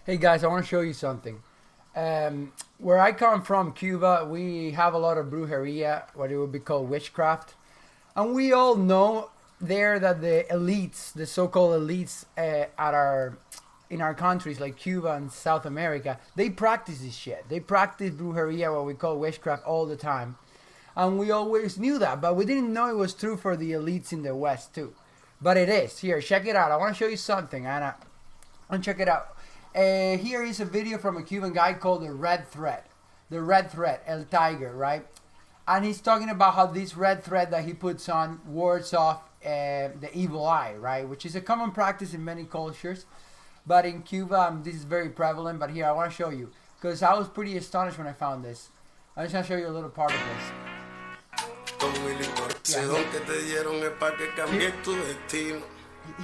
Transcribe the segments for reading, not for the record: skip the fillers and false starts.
Hey guys, I want to show you something. Where I come from, Cuba, we have a lot of brujeria, what it would be called witchcraft. And we all know there that the elites, the so-called elites in our countries like Cuba and South America, they practice this shit. They practice brujeria, what we call witchcraft, all the time. And we always knew that, but we didn't know it was true for the elites in the West too. But it is. Here, check it out. I want to show you something, Anna. And check it out. Here is a video from a Cuban guy called the Red Thread. The Red Thread, El Tiger, right? And he's talking about how this red thread that he puts on wards off the evil eye, right? Which is a common practice in many cultures. But in Cuba, this is very prevalent. But here, I want to show you. Because I was pretty astonished when I found this. I'm just going to show you a little part of this.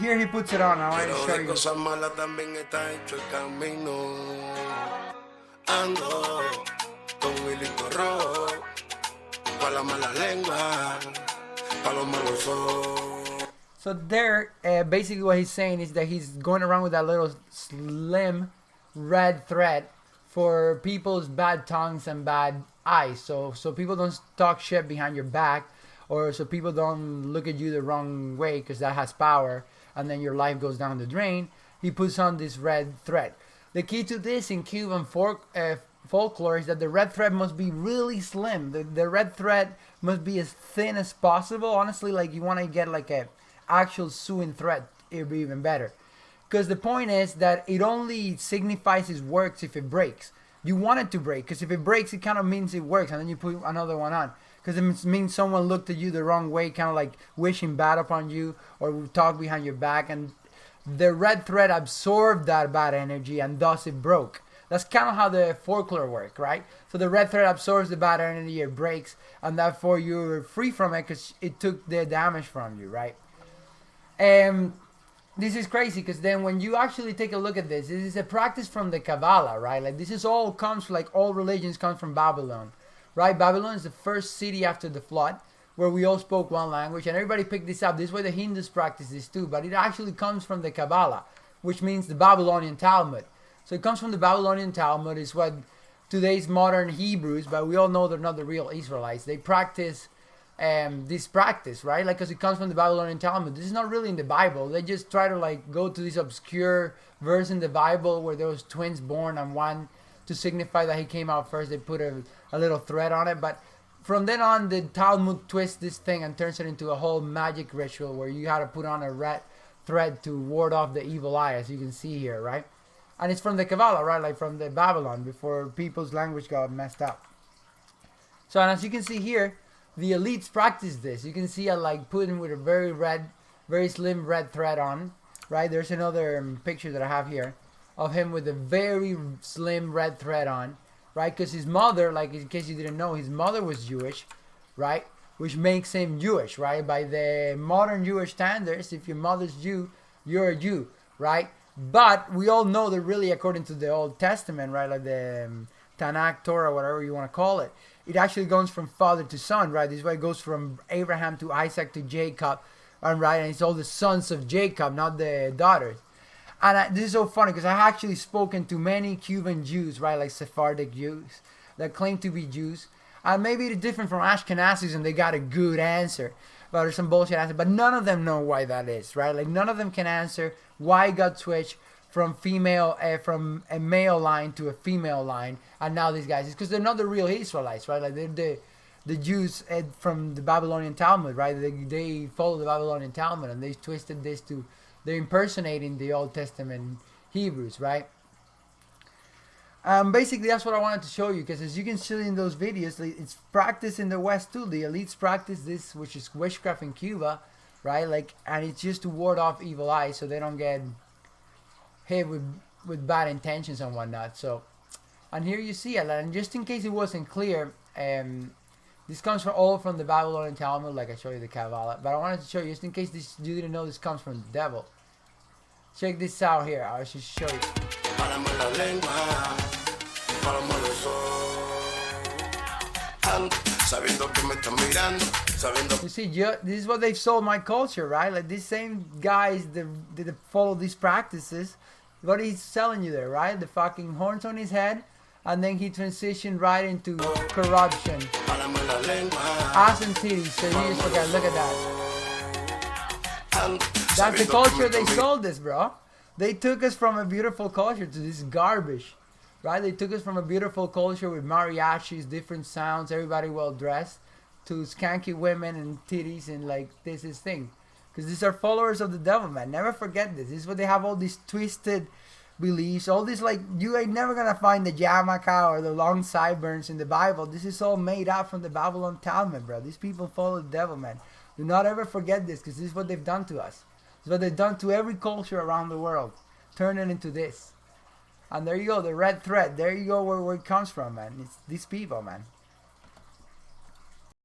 Here he puts it on. I want to show you. So there, basically what he's saying is that he's going around with that little slim red thread for people's bad tongues and bad eyes. So people don't talk shit behind your back, or so people don't look at you the wrong way, because that has power, and then your life goes down the drain. He puts on this red thread. The key to this in Cuban folklore is that the red thread must be really slim. The red thread must be as thin as possible. Honestly, like you want to get like a actual sewing thread, it would be even better. Because the point is that it only signifies it works if it breaks. You want it to break, because if it breaks, it kind of means it works, and then you put another one on. Because it means someone looked at you the wrong way, kind of like wishing bad upon you, or talk behind your back, and the red thread absorbed that bad energy, and thus it broke. That's kind of how the folklore works, right? So the red thread absorbs the bad energy, it breaks, and therefore you're free from it because it took the damage from you, right? And this is crazy, because then when you actually take a look at this is a practice from the Kabbalah, right? Like this is all comes, like all religions come from Babylon, right? Babylon is the first city after the flood, where we all spoke one language, and everybody picked this up. This is why the Hindus practice this too, but it actually comes from the Kabbalah, which means the Babylonian Talmud. So it comes from the Babylonian Talmud. It's what today's modern Hebrews, but we all know they're not the real Israelites. They practice this practice, right? Like, because it comes from the Babylonian Talmud. This is not really in the Bible. They just try to like go to this obscure verse in the Bible where there was twins born, and one to signify that he came out first, they put a little thread on it. But from then on, the Talmud twists this thing and turns it into a whole magic ritual where you had to put on a red thread to ward off the evil eye, as you can see here, right? And it's from the Kabbalah, right? Like from the Babylon, before people's language got messed up. So, and as you can see here, the elites practice this. You can see I like Putin with a very slim red thread on, right? There's another picture that I have here of him with a very slim red thread on, right? Because his mother, like in case you didn't know, his mother was Jewish, right? Which makes him Jewish, right? By the modern Jewish standards, if your mother's Jew, you're a Jew, right? But we all know that really, according to the Old Testament, right, like the Tanakh, Torah, whatever you want to call it, it actually goes from father to son, right? This is why it goes from Abraham to Isaac to Jacob, and right, and it's all the sons of Jacob, not the daughters. And this is so funny because I actually spoken to many Cuban Jews, right, like Sephardic Jews that claim to be Jews, and maybe it's different from Ashkenazis, and they got a good answer, but there's some bullshit answer. But none of them know why that is, right? Like none of them can answer why it got switched from from a male line to a female line, and now these guys, it's because they're not the real Israelites, right? Like they're the Jews from the Babylonian Talmud, right? They follow the Babylonian Talmud, and they twisted this to, they're impersonating the Old Testament Hebrews, right? Basically, that's what I wanted to show you, because as you can see in those videos, it's practiced in the West too. The elites practice this, which is witchcraft in Cuba, right? Like, and it's just to ward off evil eyes, so they don't get hit with bad intentions and whatnot. So, and here you see it, and just in case it wasn't clear, this comes from the Babylonian Talmud, like I showed you the Kabbalah. But I wanted to show you, just in case you didn't know, this comes from the devil. Check this out here. I'll just show you. You see, this is what they've sold my culture, right? Like these same guys that follow these practices, what he's telling you there, right? The fucking horns on his head, and then he transitioned right into corruption. Ass and titties, so you just look at that. That's the culture they sold us, bro. They took us from a beautiful culture to this garbage, right? They took us from a beautiful culture with mariachis, different sounds, everybody well dressed, to skanky women and titties and like this is thing. Because these are followers of the devil, man. Never forget this. This is what they have all these twisted beliefs. All this, like, you ain't never going to find the yarmulke or the long sideburns in the Bible. This is all made up from the Babylon Talmud, bro. These people follow the devil, man. Do not ever forget this, because this is what they've done to us. This is what they've done to every culture around the world. Turn it into this. And there you go, the red thread. There you go where it comes from, man. It's these people, man.